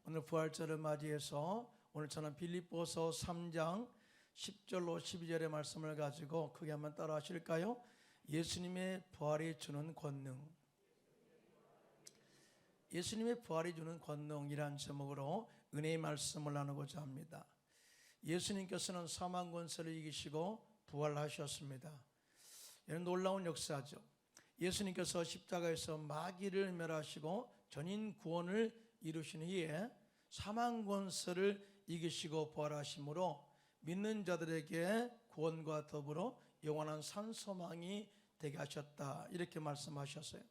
오늘 부활절을 맞이해서 오늘 저는 빌립보서 3장 10절로 12절의 말씀을 가지고 크게 한번 따라 하실까요? 예수님의 부활이 주는 권능. 예수님의 부활이 주는 권능이라는 제목으로 은혜의 말씀을 나누고자 합니다. 예수님께서는 사망 권세를 이기시고 부활하셨습니다. 이런 놀라운 역사죠. 예수님께서 십자가에서 마귀를 멸하시고 전인 구원을 이루신 후에 사망 권세를 이기시고 부활하심으로 믿는 자들에게 구원과 더불어 영원한 산소망이 되게 하셨다, 이렇게 말씀하셨어요.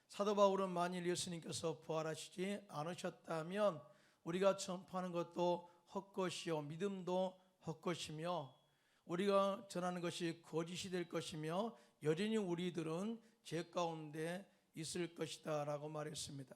사도 바울은 만일 예수님께서 부활하시지 않으셨다면 우리가 전파하는 것도 헛것이요 믿음도 헛것이며 우리가 전하는 것이 거짓이 될 것이며 여전히 우리들은 죄 가운데 있을 것이다 라고 말했습니다.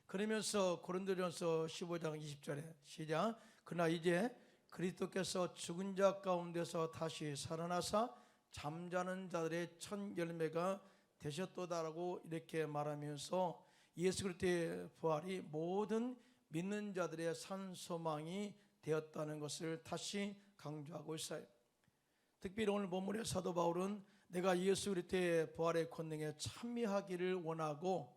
그러면서 고린도전서 15장 20절에 시작. 그러나 이제 그리스도께서 죽은 자 가운데서 다시 살아나사 잠자는 자들의 첫 열매가 되셨도다라고 이렇게 말하면서 예수 그리스도의 부활이 모든 믿는 자들의 산 소망이 되었다는 것을 다시 강조하고 있어요. 특별히 오늘 본문의 사도 바울은 내가 예수 그리스도의 부활의 권능에 참여하기를 원하고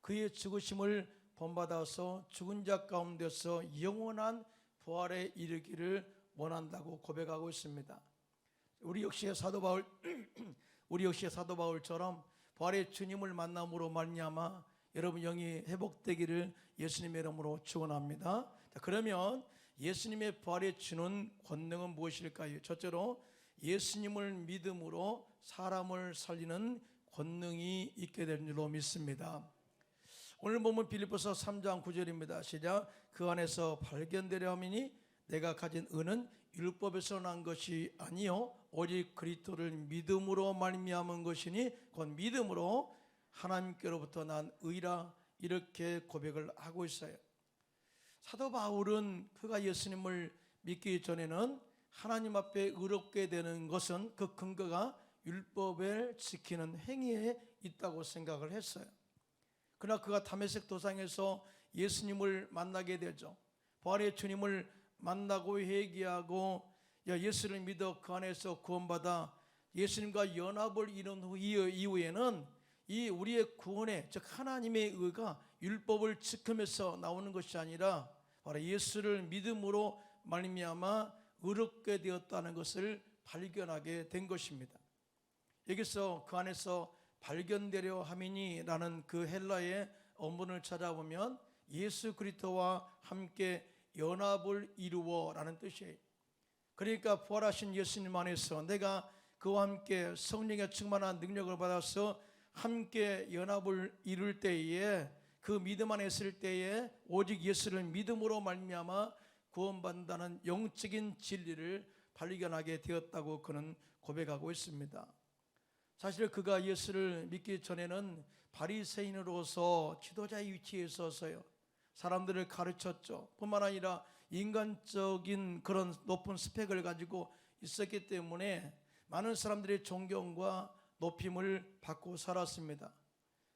그의 죽으심을 본받아서 죽은 자 가운데서 영원한 부활에 이르기를 원한다고 고백하고 있습니다. 우리 역시 사도 바울처럼 부활의 주님을 만남으로 말미암아 여러분 영이 회복되기를 예수님의 이름으로 축원합니다. 자, 그러면 예수님의 부활에 주는 권능은 무엇일까요? 첫째로 예수님을 믿음으로 사람을 살리는 권능이 있게 될 줄로 믿습니다. 오늘 보면 빌립보서 3장 9절입니다. 시작. 그 안에서 발견되려 함이니 내가 가진 의는 율법에서 난 것이 아니요 오직 그리스도를 믿음으로 말미암은 것이니 곧 믿음으로 하나님께로부터 난 의라, 이렇게 고백을 하고 있어요. 사도 바울은 그가 예수님을 믿기 전에는 하나님 앞에 의롭게 되는 것은 그 근거가 율법을 지키는 행위에 있다고 생각을 했어요. 그러나 그가 다메섹 도상에서 예수님을 만나게 되죠. 부활의 주님을 만나고 회개하고 예수를 믿어 그 안에서 구원받아 예수님과 연합을 이룬 이후에는 이 우리의 구원의 즉 하나님의 의가 율법을 지키면서 나오는 것이 아니라 바로 예수를 믿음으로 말미암아 의롭게 되었다는 것을 발견하게 된 것입니다. 여기서 그 안에서 발견되려 함이니라는 그 헬라의 원문을 찾아보면 예수 그리스도와 함께 연합을 이루어라는 뜻이에요. 그러니까 부활하신 예수님 안에서 내가 그와 함께 성령의 충만한 능력을 받아서 함께 연합을 이룰 때에 그 믿음 안에 있을 때에 오직 예수를 믿음으로 말미암아 구원받는다는 영적인 진리를 발견하게 되었다고 그는 고백하고 있습니다. 사실 그가 예수를 믿기 전에는 바리새인으로서 지도자의 위치에 있어서요 사람들을 가르쳤죠. 뿐만 아니라 인간적인 그런 높은 스펙을 가지고 있었기 때문에 많은 사람들의 존경과 높임을 받고 살았습니다.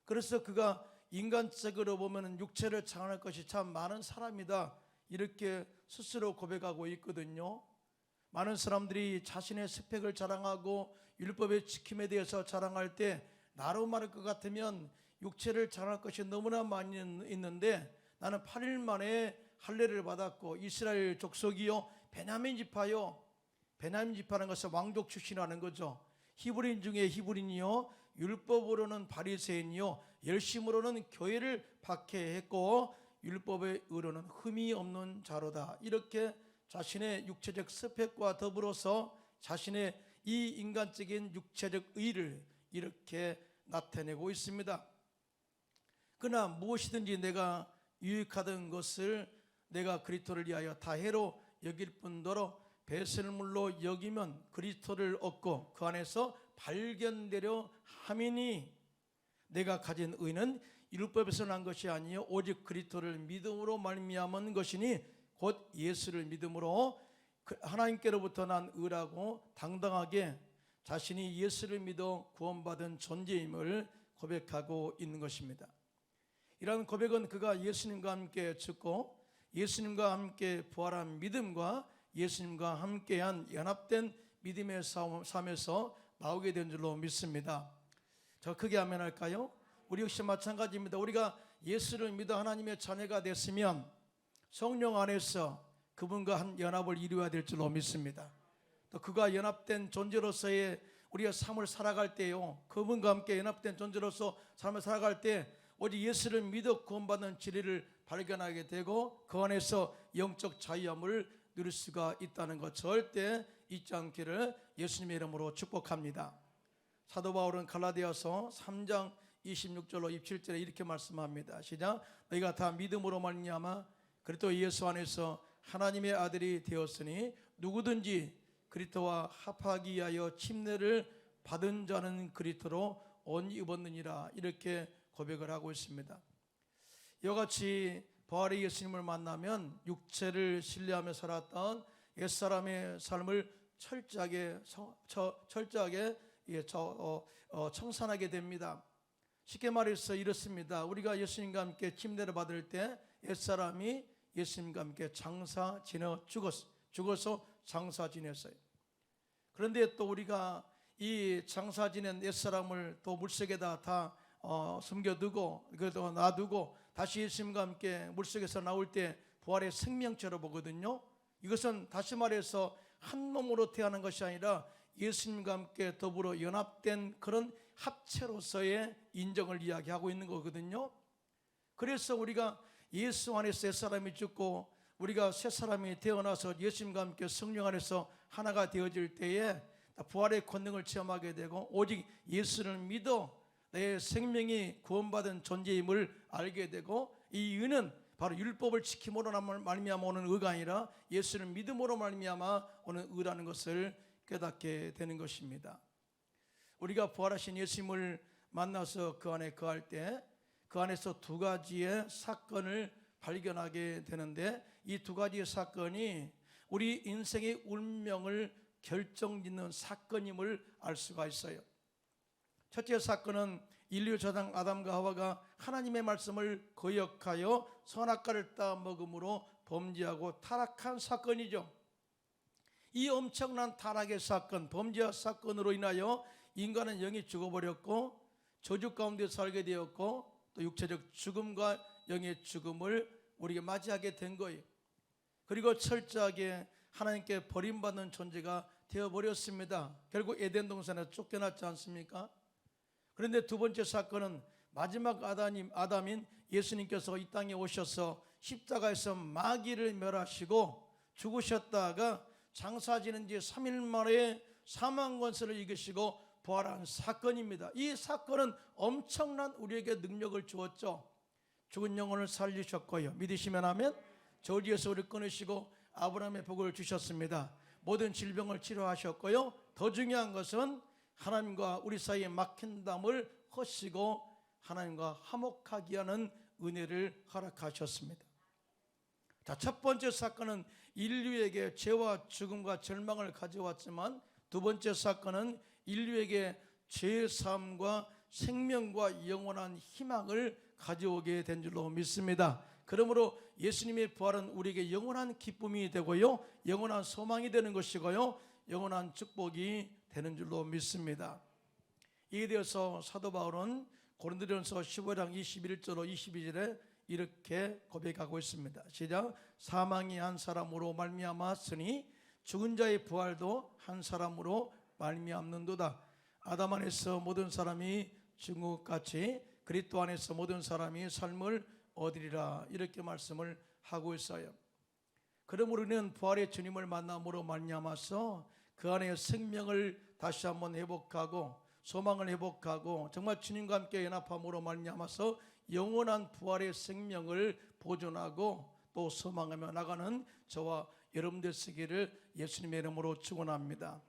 그래서 그가 인간적으로 보면 육체를 장할 것이 참 많은 사람이다, 이렇게 스스로 고백하고 있거든요. 많은 사람들이 자신의 스펙을 자랑하고 율법의 지킴에 대해서 자랑할 때 나로 말할 것 같으면 육체를 자랑할 것이 너무나 많이 있는데 나는 8일 만에 할례를 받았고 이스라엘 족속이요 베냐민 지파요. 베냐민 지파라는 것은 왕족 출신이라는 거죠. 히브리인 중에 히브리인이요 율법으로는 바리새인이요 열심으로는 교회를 박해했고 율법의 의로는 흠이 없는 자로다, 이렇게 자신의 육체적 스펙과 더불어서 자신의 이 인간적인 육체적 의를 이렇게 나타내고 있습니다. 그러나 무엇이든지 내가 유익하던 것을 내가 그리스도를 위하여 다해로 여길 뿐더러 배설물로 여기면 그리스도를 얻고 그 안에서 발견되려 함이니 내가 가진 의는 율법에서 난 것이 아니요 오직 그리스도를 믿음으로 말미암은 것이니 곧 예수를 믿음으로 하나님께로부터 난 의라고 당당하게 자신이 예수를 믿어 구원받은 존재임을 고백하고 있는 것입니다. 이러한 고백은 그가 예수님과 함께 죽고 예수님과 함께 부활한 믿음과 예수님과 함께한 연합된 믿음의 삶에서 나오게 된 줄로 믿습니다. 저 크게 아멘할까요? 우리 역시 마찬가지입니다. 우리가 예수를 믿어 하나님의 자녀가 됐으면 성령 안에서 그분과 한 연합을 이루어야 될 줄로 믿습니다. 또 그가 연합된 존재로서의 우리가 삶을 살아갈 때요, 그분과 함께 연합된 존재로서 삶을 살아갈 때 오직 예수를 믿어 구원받는 진리를 발견하게 되고 그 안에서 영적 자유함을 누릴 수가 있다는 것 절대 잊지 않기를 예수님의 이름으로 축복합니다. 사도 바울은 갈라디아서 3장 26절로 27절에 이렇게 말씀합니다. 시작. 너희가 다 믿음으로 말미암아 그리스도 예수 안에서 하나님의 아들이 되었으니 누구든지 그리스도와 합하기 위하여 침례를 받은 자는 그리스도로 옷 입었느니라, 이렇게 고백을 하고 있습니다. 이와 같이 부활의 예수님을 만나면 육체를 신뢰하며 살았던 옛사람의 삶을 철저하게 청산하게 됩니다. 쉽게 말해서 이렇습니다. 우리가 예수님과 함께 침례를 받을 때 옛사람이 예수님과 함께 장사 지내 죽어서 장사 지냈어요. 그런데 또 우리가 이 장사 지낸 옛사람을 또 물속에다 다 숨겨두고 그래도 놔두고 다시 예수님과 함께 물속에서 나올 때 부활의 생명체로 보거든요. 이것은 다시 말해서 한 몸으로 태어난 것이 아니라 예수님과 함께 더불어 연합된 그런 합체로서의 인정을 이야기하고 있는 거거든요. 그래서 우리가 예수 안에서 옛사람이 죽고 우리가 새사람이 태어나서 예수님과 함께 성령 안에서 하나가 되어질 때에 부활의 권능을 체험하게 되고 오직 예수를 믿어 내 생명이 구원받은 존재임을 알게 되고, 이 의는 바로 율법을 지킴으로 말미암아 오는 의가 아니라 예수를 믿음으로 말미암아 오는 의라는 것을 깨닫게 되는 것입니다. 우리가 부활하신 예수님을 만나서 그 안에 거할 때 그 안에서 두 가지의 사건을 발견하게 되는데, 이 두 가지의 사건이 우리 인생의 운명을 결정짓는 사건임을 알 수가 있어요. 첫째 사건은 인류 조상 아담과 하와가 하나님의 말씀을 거역하여 선악과를 따먹음으로 범죄하고 타락한 사건이죠. 이 엄청난 타락의 사건, 범죄 사건으로 인하여 인간은 영이 죽어버렸고 저주 가운데 살게 되었고 또 육체적 죽음과 영의 죽음을 우리가 맞이하게 된 거예요. 그리고 철저하게 하나님께 버림받는 존재가 되어버렸습니다. 결국 에덴 동산에서 쫓겨났지 않습니까? 그런데 두 번째 사건은 마지막 아담인 예수님께서 이 땅에 오셔서 십자가에서 마귀를 멸하시고 죽으셨다가 장사 지낸 지 3일 만에 사망 권세를 이기시고 부활한 사건입니다. 이 사건은 엄청난 우리에게 능력을 주었죠. 죽은 영혼을 살리셨고요. 믿으시면 하면 저주에서 우리를 끊으시고 아브라함의 복을 주셨습니다. 모든 질병을 치료하셨고요. 더 중요한 것은 하나님과 우리 사이에 막힌 담을 허시고 하나님과 화목하게 하는 은혜를 허락하셨습니다. 자, 첫 번째 사건은 인류에게 죄와 죽음과 절망을 가져왔지만 두 번째 사건은 인류에게 죄의 삶과 생명과 영원한 희망을 가져오게 된 줄로 믿습니다. 그러므로 예수님의 부활은 우리에게 영원한 기쁨이 되고요, 영원한 소망이 되는 것이고요, 영원한 축복이 되는 줄로 믿습니다. 이에 대해서 사도 바울은 고린도전서 15장 21절로 22절에 이렇게 고백하고 있습니다. 시작. 사망이 한 사람으로 말미암았으니 죽은 자의 부활도 한 사람으로 말미암는도다. 아담 안에서 모든 사람이 죽은 것 같이 그리스도 안에서 모든 사람이 삶을 얻으리라, 이렇게 말씀을 하고 있어요. 그러므로 우리는 부활의 주님을 만남으로 말미암아서 그 안에 생명을 다시 한번 회복하고 소망을 회복하고 정말 주님과 함께 연합함으로 말미암아서 영원한 부활의 생명을 보존하고 또 소망하며 나가는 저와 여러분들 되시기를 예수님의 이름으로 축원합니다.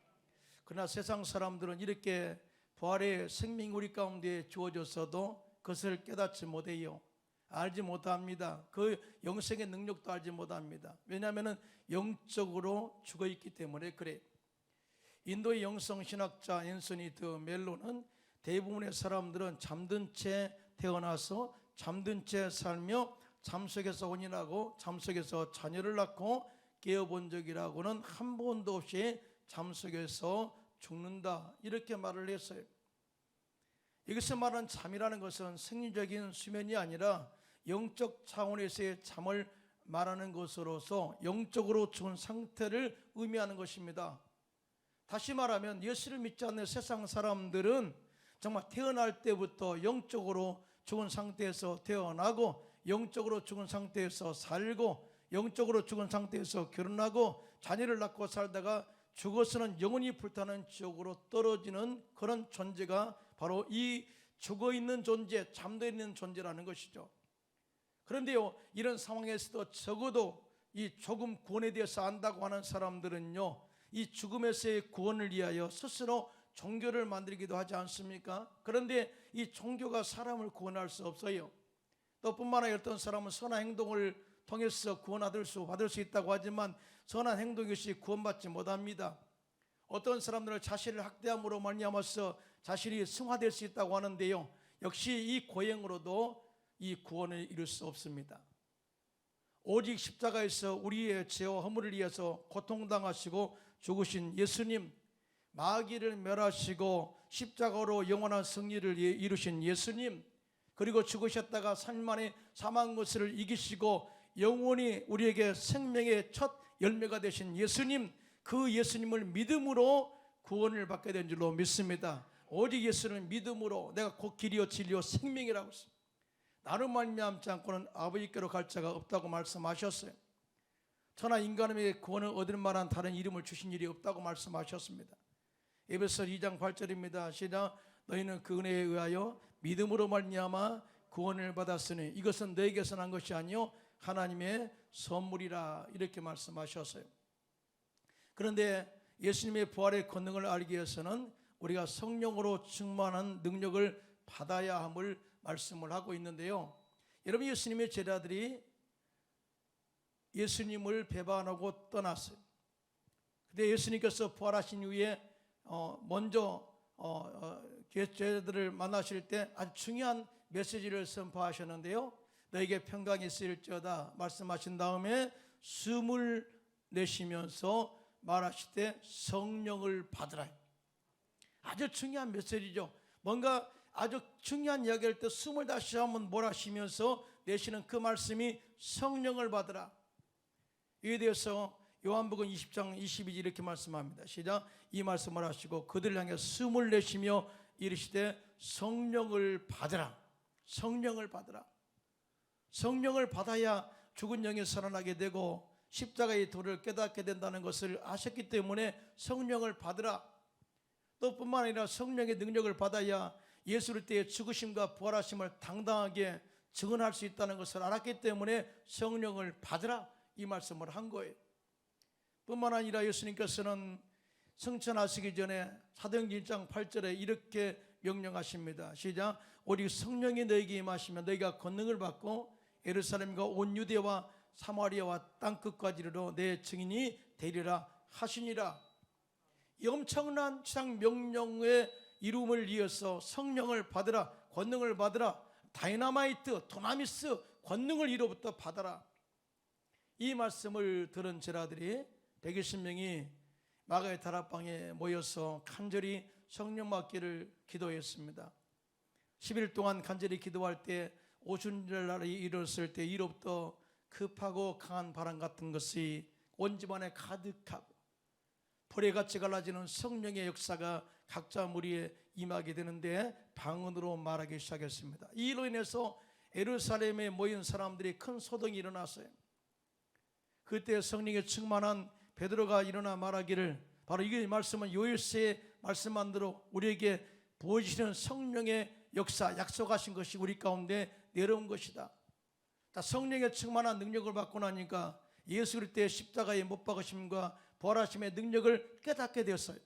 그러나 세상 사람들은 이렇게 부활의 생명이 우리 가운데 주어졌어도 그것을 깨닫지 못해요. 알지 못합니다. 그 영생의 능력도 알지 못합니다. 왜냐하면 영적으로 죽어있기 때문에 그래요. 인도의 영성신학자 앤서니 드 멜로는 대부분의 사람들은 잠든 채 태어나서 잠든 채 살며 잠속에서 혼인하고 잠속에서 자녀를 낳고 깨어본 적이라고는 한 번도 없이 잠속에서 죽는다, 이렇게 말을 했어요. 여기서 말하는 잠이라는 것은 생리적인 수면이 아니라 영적 차원에서의 잠을 말하는 것으로서 영적으로 죽은 상태를 의미하는 것입니다. 다시 말하면 예수를 믿지 않는 세상 사람들은 정말 태어날 때부터 영적으로 죽은 상태에서 태어나고 영적으로 죽은 상태에서 살고 영적으로 죽은 상태에서 결혼하고 자녀를 낳고 살다가 죽어서는 영원히 불타는 지옥으로 떨어지는 그런 존재가 바로 이 죽어있는 존재, 잠들어 있는 존재라는 것이죠. 그런데요, 이런 상황에서도 적어도 이 조금 구원에 대해서 안다고 하는 사람들은요, 이 죽음에서의 구원을 위하여 스스로 종교를 만들기도 하지 않습니까? 그런데 이 종교가 사람을 구원할 수 없어요. 또 뿐만 아니라 어떤 사람은 선한 행동을 통해서 받을 수 있다고 하지만 선한 행동이 없이 구원받지 못합니다. 어떤 사람들은 자신을 학대함으로 말미암아서 자신이 승화될 수 있다고 하는데요, 역시 이 고행으로도 이 구원을 이룰 수 없습니다. 오직 십자가에서 우리의 죄와 허물을 위해서 고통당하시고 죽으신 예수님, 마귀를 멸하시고 십자가로 영원한 승리를 이루신 예수님, 그리고 죽으셨다가 3일 만에 사망 것을 이기시고 영원히 우리에게 생명의 첫 열매가 되신 예수님, 그 예수님을 믿음으로 구원을 받게 된 줄로 믿습니다. 오직 예수는 믿음으로 내가 곧 길이요 진리요 생명이라고 했습니다. 나로 말미암지 않고는 아버지께로 갈 자가 없다고 말씀하셨어요. 천하 인간에게 구원을 얻을 만한 다른 이름을 주신 일이 없다고 말씀하셨습니다. 에베소 2장 8절입니다. 시작. 너희는 그 은혜에 의하여 믿음으로 말미암아 구원을 받았으니 이것은 너에게서 난 것이 아니요 하나님의 선물이라, 이렇게 말씀하셨어요. 그런데 예수님의 부활의 권능을 알기 위해서는 우리가 성령으로 충만한 능력을 받아야 함을 말씀을 하고 있는데요, 여러분, 예수님의 제자들이 예수님을 배반하고 떠났어요. 근데 예수님께서 부활하신 이후에 먼저 제자들을 만나실 때 아주 중요한 메시지를 선포하셨는데요, 너에게 평강이 있을지어다 말씀하신 다음에 숨을 내쉬면서 말하실 때 성령을 받으라. 아주 중요한 메시지죠. 뭔가 아주 중요한 이야기할 때 숨을 다시 한번 몰아쉬면서 내쉬는 그 말씀이 성령을 받으라. 이에 대해서 요한복음 20장 22절 이렇게 말씀합니다. 시작. 이 말씀을 하시고 그들을 향해 숨을 내쉬며 이르시되 성령을 받으라. 성령을 받으라. 성령을 받아야 죽은 영이 살아나게 되고 십자가의 도를 깨닫게 된다는 것을 아셨기 때문에 성령을 받으라. 또 뿐만 아니라 성령의 능력을 받아야 예수를 때의 죽으심과 부활하심을 당당하게 증언할 수 있다는 것을 알았기 때문에 성령을 받으라, 이 말씀을 한 거예요. 뿐만 아니라 예수님께서는 승천하시기 전에 사도행전 1장 8절에 이렇게 명령하십니다. 시작. 오직 성령이 너에게 임하시면 너희가 권능을 받고 예루살렘과 온 유대와 사마리아와 땅끝까지 이르러 내 증인이 되리라 하시니라. 이 엄청난 지상 명령의 이름을 이어서 성령을 받으라, 권능을 받으라, 다이나마이트, 도나미스 권능을 이로부터 받아라. 이 말씀을 들은 제자들이 120명이 마가의 다락방에 모여서 간절히 성령 받기를 기도했습니다. 10일 동안 간절히 기도할 때 오순절날이 이르렀을 때 이로부터 급하고 강한 바람 같은 것이 온 집안에 가득하고 불에같이 갈라지는 성령의 역사가 각자 무리에 임하게 되는데 방언으로 말하기 시작했습니다. 이로 인해서 예루살렘에 모인 사람들이 큰 소동이 일어났어요. 그때 성령에 충만한 베드로가 일어나 말하기를, 바로 이 말씀은 요일서의 말씀한 대로 우리에게 보여주시는 성령의 역사, 약속하신 것이 우리 가운데 내려온 것이다. 성령의 충만한 능력을 받고 나니까 예수 그리스도의 십자가의 못 박으심과 부활하심의 능력을 깨닫게 되었어요.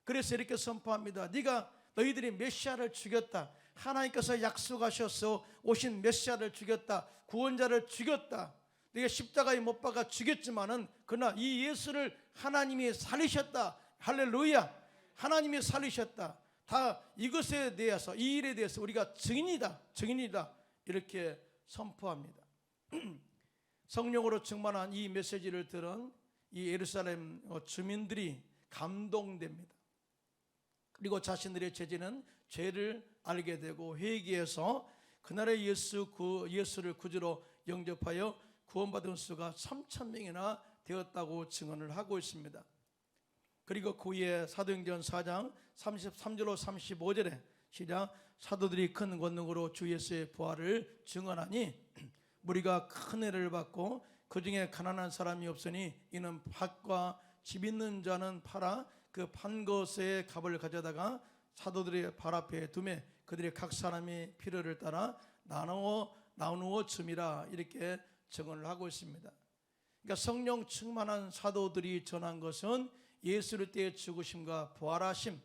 그래서 이렇게 선포합니다. 너희들이 메시아를 죽였다. 하나님께서 약속하셔서 오신 메시아를 죽였다. 구원자를 죽였다. 네가 십자가에 못 박아 죽였지만은 그러나 이 예수를 하나님이 살리셨다. 할렐루야. 하나님이 살리셨다. 다 이것에 대해서, 이 일에 대해서 우리가 증인이다. 이렇게 선포합니다. 성령으로 충만한 이 메시지를 들은 이 예루살렘 주민들이 감동됩니다. 그리고 자신들의 죄를 알게 되고 회개해서 그날의 예수를 구주로 영접하여 구원받은 수가 3,000명이나 되었다고 증언을 하고 있습니다. 그리고 그 후에 사도행전 4장 33절로 35절에 시작, 사도들이 큰 권능으로 주 예수의 부활을 증언하니 무리가 큰 애를 받고 그 중에 가난한 사람이 없으니 이는 밭과 집 있는 자는 팔아 그 판 것의 값을 가져다가 사도들의 발 앞에 두매 그들의 각 사람이 필요를 따라 나누어 줌이라 이렇게 증언을 하고 있습니다. 그러니까 성령 충만한 사도들이 전한 것은 예수 그리스도의 죽으심과 부활하심,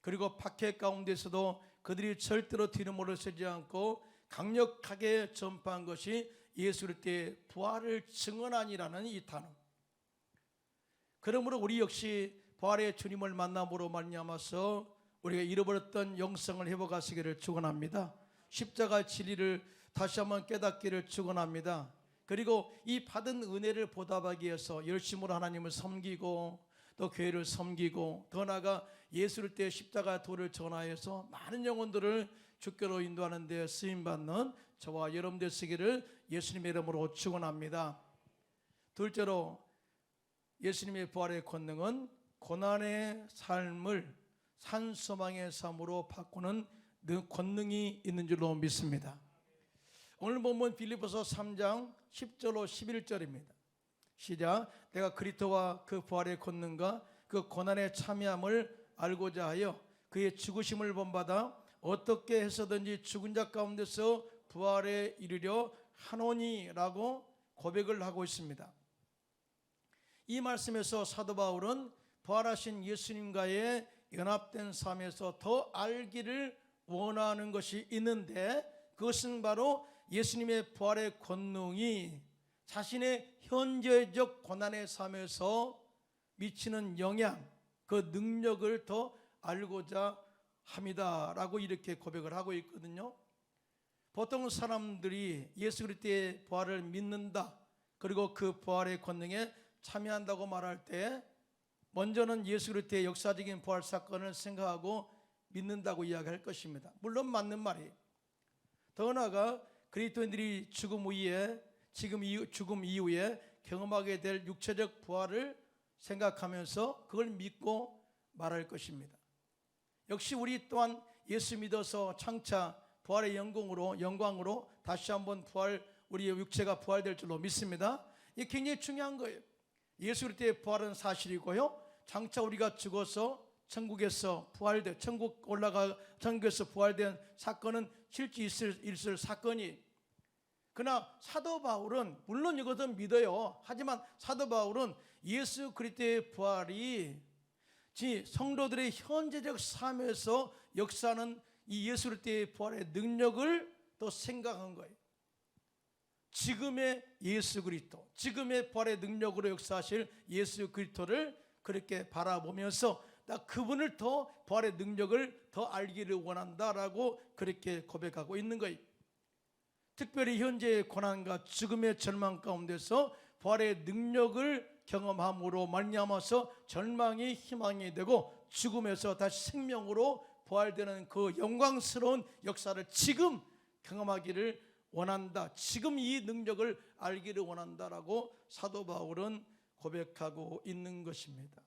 그리고 박해 가운데서도 그들이 절대로 뒤로 물러서지 않고 강력하게 전파한 것이 예수 그리스도의 부활을 증언하니라는 이 단어. 그러므로 우리 역시 부활의 주님을 만남으로 말미암아서 우리가 잃어버렸던 영성을 회복하시기를 축원합니다. 십자가 진리를 다시 한번 깨닫기를 축원합니다. 그리고 이 받은 은혜를 보답하기 위해서 열심으로 하나님을 섬기고 또 교회를 섬기고 더 나아가 예수 그리스도의 십자가 도를 전하여서 많은 영혼들을 주께로 인도하는 데 쓰임받는 저와 여러분 되시기를 예수님의 이름으로 축원합니다. 둘째로 예수님의 부활의 권능은 고난의 삶을 산소망의 삶으로 바꾸는 권능이 있는 줄로 믿습니다. 오늘 본문 빌립보서 3장 10절로 11절입니다. 시작, 내가 그리스도와 그 부활의 권능과 그 고난의 참여함을 알고자 하여 그의 죽으심을 본받아 어떻게 해서든지 죽은 자 가운데서 부활에 이르려 하노니라고 고백을 하고 있습니다. 이 말씀에서 사도 바울은 부활하신 예수님과의 연합된 삶에서 더 알기를 원하는 것이 있는데, 그것은 바로 예수님의 부활의 권능이 자신의 현재적 고난의 삶에서 미치는 영향, 그 능력을 더 알고자 합니다라고 이렇게 고백을 하고 있거든요. 보통 사람들이 예수 그리스도의 부활을 믿는다, 그리고 그 부활의 권능에 참여한다고 말할 때 먼저는 예수 그리스도의 역사적인 부활 사건을 생각하고 믿는다고 이야기할 것입니다. 물론 맞는 말이에요. 더 나아가 그리스도인들이 죽음 이후에 경험하게 될 육체적 부활을 생각하면서 그걸 믿고 말할 것입니다. 역시 우리 또한 예수 믿어서 장차 부활의 영광으로 다시 한번 우리의 육체가 부활될 줄로 믿습니다. 이게 굉장히 중요한 거예요. 예수 그리스도의 부활은 사실이고요, 장차 우리가 죽어서 천국에서 천국에서 부활된 사건은 실제 있을 사건이. 그러나 사도 바울은 물론 이것은 믿어요. 하지만 사도 바울은 예수 그리스도의 부활이 성도들의 현재적 삶에서 역사하는 이 예수 그리스도의 부활의 능력을 또 생각한 거예요. 지금의 예수 그리스도, 지금의 부활의 능력으로 역사하실 예수 그리스도를 그렇게 바라보면서 나 그분을 더 부활의 능력을 더 알기를 원한다라고 그렇게 고백하고 있는 거예요. 특별히 현재의 고난과 죽음의 절망 가운데서 부활의 능력을 경험함으로 말미암아서 절망이 희망이 되고 죽음에서 다시 생명으로 부활되는 그 영광스러운 역사를 지금 경험하기를 원한다, 지금 이 능력을 알기를 원한다라고 사도 바울은 고백하고 있는 것입니다.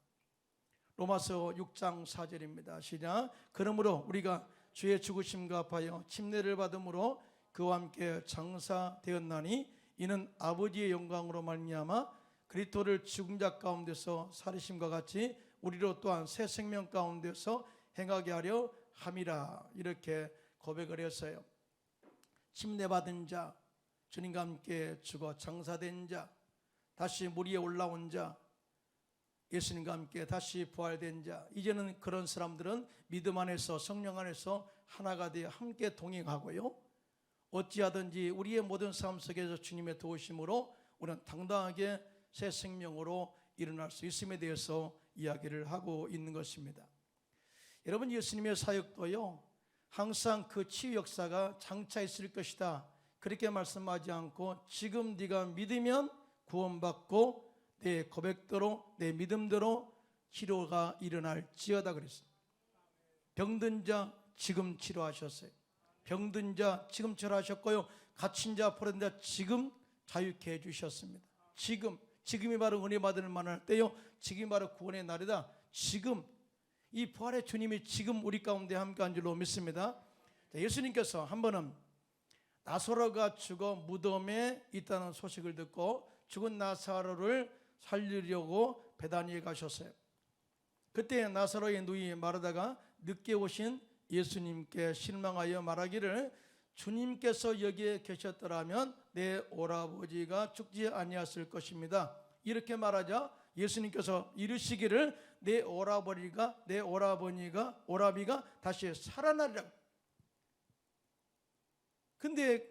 로마서 6장 4절입니다. 시작, 그러므로 우리가 주의 죽으심과 합하여 침례를 받음으로 그와 함께 장사되었나니 이는 아버지의 영광으로 말미암아 그리스도를 죽은 자 가운데서 살리심과 같이 우리로 또한 새 생명 가운데서 행하게 하려 함이라, 이렇게 고백을 했어요. 침례받은 자, 주님과 함께 죽어 장사된 자, 다시 물 위에 올라온 자, 예수님과 함께 다시 부활된 자, 이제는 그런 사람들은 믿음 안에서 성령 안에서 하나가 되어 함께 동행하고요, 어찌하든지 우리의 모든 삶 속에서 주님의 도우심으로 우리는 당당하게 새 생명으로 일어날 수 있음에 대해서 이야기를 하고 있는 것입니다. 여러분, 예수님의 사역도요, 항상 그 치유 역사가 장차 있을 것이다, 그렇게 말씀하지 않고 지금 네가 믿으면 구원받고 내 고백대로 내 믿음대로 치료가 일어날지어다 그랬습니다. 병든 자 지금 치료하셨어요. 병든 자 지금 치료하셨고요. 갇힌 자 포로된 자 지금 자유케 해주셨습니다. 지금이 바로 은혜 받을 만할 때요. 지금이 바로 구원의 날이다. 지금 이 부활의 주님이 지금 우리 가운데 함께한 줄로 믿습니다. 예수님께서 한 번은 나사로가 죽어 무덤에 있다는 소식을 듣고 죽은 나사로를 살리려고 베다니에 가셨어요. 그때 나사로의 누이 마르다가 늦게 오신 예수님께 실망하여 말하기를 주님께서 여기에 계셨더라면 내 오라버지가 죽지 아니었을 것입니다. 이렇게 말하자 예수님께서 이르시기를 내 오라비가 다시 살아나리라. 근데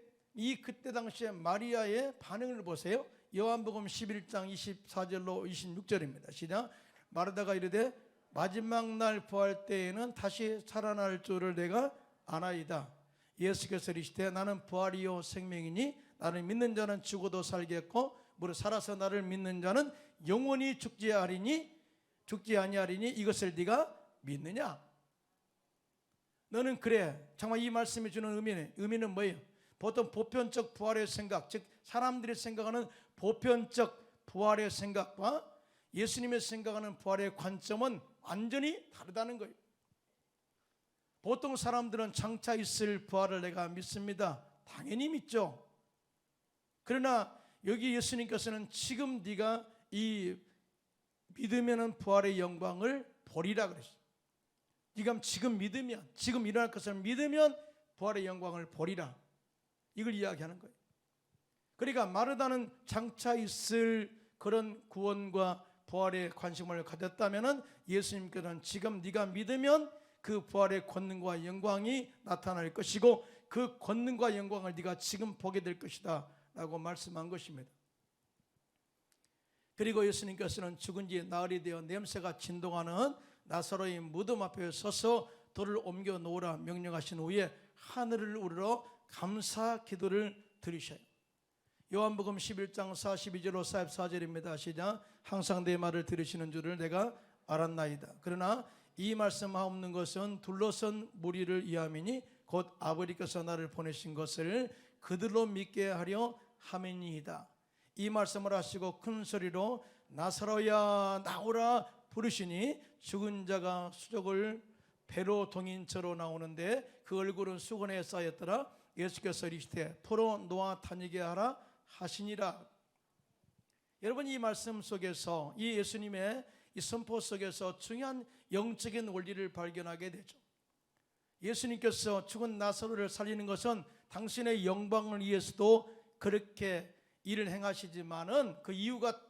그때 당시에 마리아의 반응을 보세요. 요한복음 11장 24절로 26절입니다. 시작. 마르다가 이르되 마지막 날 부활 때에는 다시 살아날 줄을 내가 아나이다. 예수께서 이르시되 나는 부활이요 생명이니 나를 믿는 자는 죽어도 살겠고 무릇 살아서 나를 믿는 자는 영원히 죽지 아니하리니 이것을 네가 믿느냐? 너는 그래. 정말 이 말씀이 주는 의미는 뭐예요? 보통 보편적 부활의 생각, 즉 사람들이 생각하는 보편적 부활의 생각과 예수님의 생각하는 부활의 관점은 완전히 다르다는 거예요. 보통 사람들은 장차 있을 부활을 내가 믿습니다. 당연히 믿죠. 그러나 여기 예수님께서는 지금 네가 이 믿으면 부활의 영광을 보리라 그랬어요. 네가 지금 믿으면, 지금 일어날 것을 믿으면 부활의 영광을 보리라. 이걸 이야기하는 거예요. 그러니까 마르다는 장차 있을 그런 구원과 부활의 관심을 가졌다면 예수님께서는 지금 네가 믿으면 그 부활의 권능과 영광이 나타날 것이고 그 권능과 영광을 네가 지금 보게 될 것이다 라고 말씀한 것입니다. 그리고 예수님께서는 죽은 지 나흘이 되어 냄새가 진동하는 나사로의 무덤 앞에 서서 돌을 옮겨 놓으라 명령하신 후에 하늘을 우러러 감사 기도를 드리셔요. 요한복음 11장 42절로 44절입니다. 시작. 항상 내 말을 들으시는 줄을 내가 알았나이다. 그러나 이 말씀하옵는 것은 둘러선 무리를 위함이니 곧 아버지께서 나를 보내신 것을 그들로 믿게 하려 함이니이다. 이 말씀을 하시고 큰 소리로 나사로야 나오라 부르시니 죽은 자가 수족을 배로 동인처로 나오는데 그 얼굴은 수건에 쌓였더라. 예수께서 이르시되 포로 놓아 다니게 하라 하시니라. 여러분, 이 말씀 속에서 이 예수님의 이 선포 속에서 중요한 영적인 원리를 발견하게 되죠. 예수님께서 죽은 나사로를 살리는 것은 당신의 영광을 위해서도 그렇게 일을 행하시지만은 그 이유가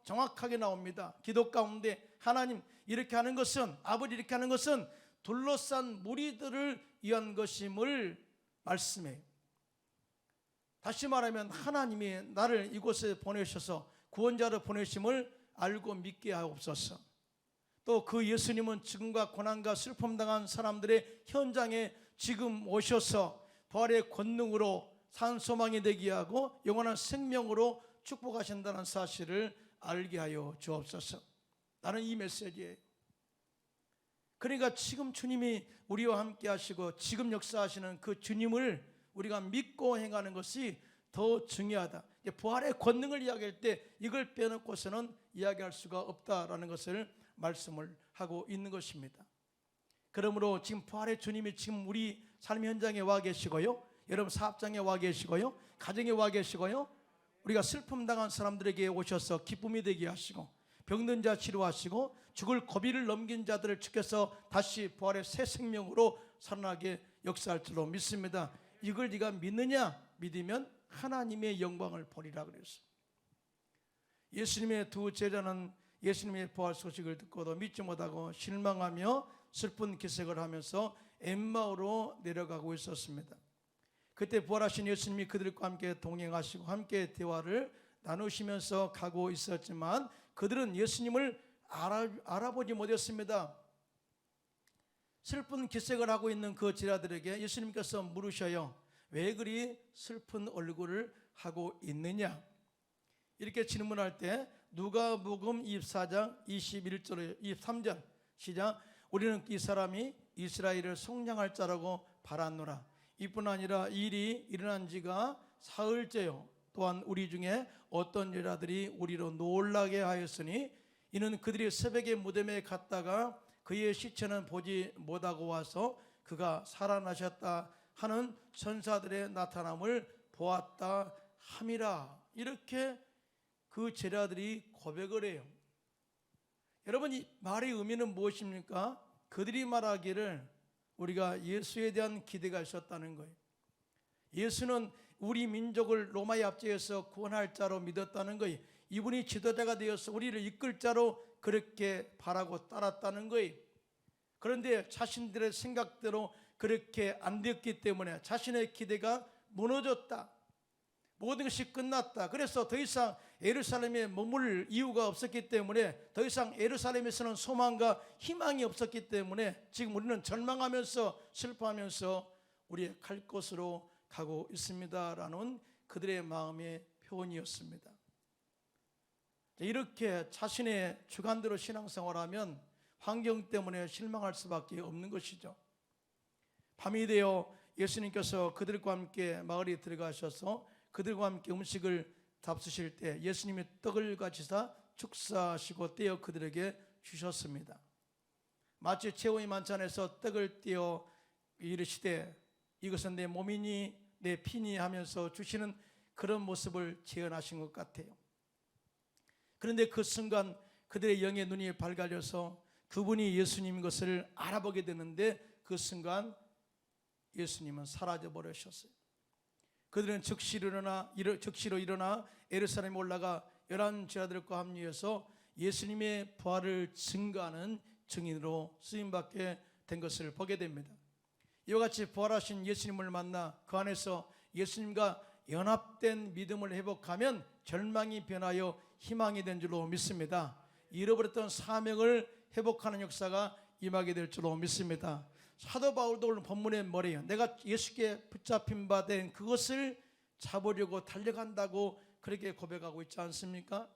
정확하게 나옵니다. 기도 가운데 하나님 이렇게 하는 것은, 아버지 이렇게 하는 것은 둘러싼 무리들을 위한 것임을 말씀해요. 다시 말하면 하나님이 나를 이곳에 보내셔서 구원자로 보내심을 알고 믿게 하옵소서. 또 그 예수님은 지금과 고난과 슬픔 당한 사람들의 현장에 지금 오셔서 부활의 권능으로 산 소망이 되게 하고 영원한 생명으로 축복하신다는 사실을 알게 하여 주옵소서. 나는 이 메시지예요. 그러니까 지금 주님이 우리와 함께 하시고 지금 역사하시는 그 주님을 우리가 믿고 행하는 것이 더 중요하다. 부활의 권능을 이야기할 때 이걸 빼놓고서는 이야기할 수가 없다라는 것을 말씀을 하고 있는 것입니다. 그러므로 지금 부활의 주님이 지금 우리 삶 현장에 와 계시고요, 여러분 사업장에 와 계시고요, 가정에 와 계시고요, 우리가 슬픔 당한 사람들에게 오셔서 기쁨이 되게 하시고 병든 자 치료하시고 죽을 고비를 넘긴 자들을 주께서 다시 부활의 새 생명으로 살아나게 역사할 줄로 믿습니다. 이걸 네가 믿느냐? 믿으면 하나님의 영광을 보리라 그랬어요. 예수님의 두 제자는 예수님의 부활 소식을 듣고도 믿지 못하고 실망하며 슬픈 기색을 하면서 엠마오로 내려가고 있었습니다. 그때 부활하신 예수님이 그들과 함께 동행하시고 함께 대화를 나누시면서 가고 있었지만 그들은 예수님을 알아보지 못했습니다. 슬픈 기색을 하고 있는 그 제자들에게 예수님께서 물으셔요. 왜 그리 슬픈 얼굴을 하고 있느냐? 이렇게 질문할 때 누가복음 24장 21절 23절 시작. 우리는 이 사람이 이스라엘을 속량할 자라고 바랐노라. 이뿐 아니라 이 일이 일어난 지가 사흘째요. 또한 우리 중에 어떤 여자들이 우리로 놀라게 하였으니 이는 그들이 새벽에 무덤에 갔다가 그의 시체는 보지 못하고 와서 그가 살아나셨다 하는 천사들의 나타남을 보았다 함이라. 이렇게 그 제자들이 고백을 해요. 여러분, 이 말의 의미는 무엇입니까? 그들이 말하기를 우리가 예수에 대한 기대가 있었다는 거예요. 예수는 우리 민족을 로마의 압제에서 구원할 자로 믿었다는 거예요. 이분이 지도자가 되어서 우리를 이끌 자로 그렇게 바라고 따랐다는 거예요. 그런데 자신들의 생각대로 그렇게 안 되었기 때문에 자신의 기대가 무너졌다. 모든 것이 끝났다. 그래서 더 이상 예루살렘에 머물 이유가 없었기 때문에 더 이상 예루살렘에서는 소망과 희망이 없었기 때문에 지금 우리는 절망하면서 슬퍼하면서 우리의 갈 곳으로 가고 있습니다라는 그들의 마음의 표현이었습니다. 이렇게 자신의 주관대로 신앙생활하면 환경 때문에 실망할 수밖에 없는 것이죠. 밤이 되어 예수님께서 그들과 함께 마을에 들어가셔서 그들과 함께 음식을 잡수실 때 예수님이 떡을 가지사 축사하시고 떼어 그들에게 주셨습니다. 마치 최후의 만찬에서 떡을 떼어 이르시되 이것은 내 몸이니 내 피니 하면서 주시는 그런 모습을 재현하신 것 같아요. 그런데 그 순간 그들의 영의 눈이 밝아져서 그분이 예수님인 것을 알아보게 되는데 그 순간 예수님은 사라져 버리셨어요. 그들은 즉시로 일어나 예루살렘에 올라가 11 제자들과 합류해서 예수님의 부활을 증거하는 증인으로 쓰임받게 된 것을 보게 됩니다. 이와 같이 부활하신 예수님을 만나 그 안에서 예수님과 연합된 믿음을 회복하면 절망이 변하여 희망이 된 줄로 믿습니다. 잃어버렸던 사명을 회복하는 역사가 임하게 될 줄로 믿습니다. 사도 바울도 오늘 본문에 뭐래요? 내가 예수께 붙잡힌 바 된 그것을 잡으려고 달려간다고 그렇게 고백하고 있지 않습니까?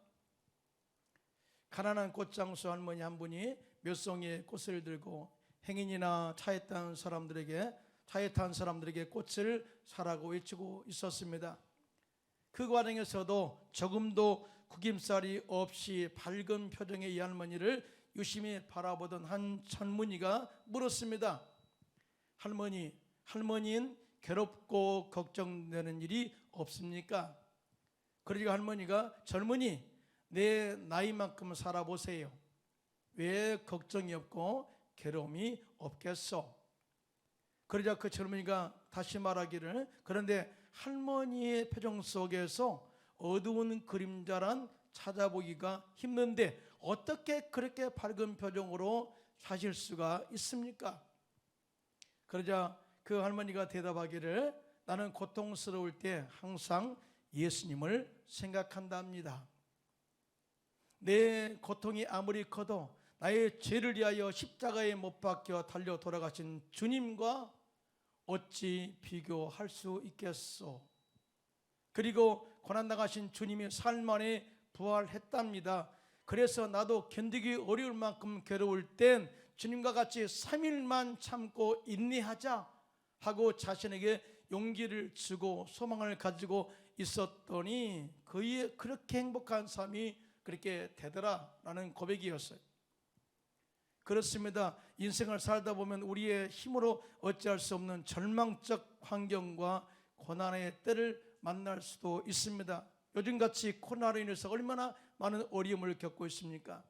가난한 꽃장수 할머니 한 분이 몇 송이의 꽃을 들고 행인이나 차에 탄 사람들에게 꽃을 사라고 외치고 있었습니다. 그 과정에서도 조금도 구김살이 없이 밝은 표정의 이 할머니를 유심히 바라보던 한 젊은이가 물었습니다. 할머니는 괴롭고 걱정되는 일이 없습니까? 그러니까 할머니가 젊은이 내 나이만큼 살아보세요. 왜 걱정이 없고 괴로움이 없겠소? 그러자 그 젊은이가 다시 말하기를 그런데 할머니의 표정 속에서 어두운 그림자란 찾아보기가 힘든데 어떻게 그렇게 밝은 표정으로 사실 수가 있습니까? 그러자 그 할머니가 대답하기를 나는 고통스러울 때 항상 예수님을 생각한답니다. 내 고통이 아무리 커도 나의 죄를 위하여 십자가에 못 박혀 달려 돌아가신 주님과 어찌 비교할 수 있겠소? 그리고 고난당하신 주님이 삶 안에 부활했답니다. 그래서 나도 견디기 어려울 만큼 괴로울 땐 주님과 같이 3일만 참고 인내하자 하고 자신에게 용기를 주고 소망을 가지고 있었더니 그의 그렇게 행복한 삶이 그렇게 되더라라는 고백이었어요. 그렇습니다. 인생을 살다 보면 우리의 힘으로 어찌할 수 없는 절망적 환경과 고난의 때를 만날 수도 있습니다. 요즘같이 코로나로 인해서 얼마나 많은 어려움을 겪고 있습니까?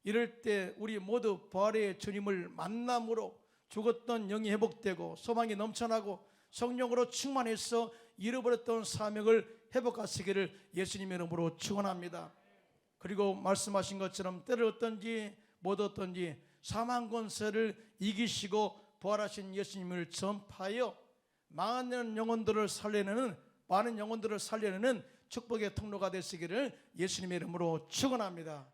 이럴 때 우리 모두 부활의 주님을 만남으로 죽었던 영이 회복되고 소망이 넘쳐나고 성령으로 충만해서 잃어버렸던 사명을 회복하시기를 예수님의 이름으로 축원합니다. 그리고 말씀하신 것처럼 때를 얻든지 못 얻든지 사망 권세를 이기시고 부활하신 예수님을 전파하여 많은 영혼들을 살려내는 축복의 통로가 되시기를 예수님의 이름으로 축원합니다.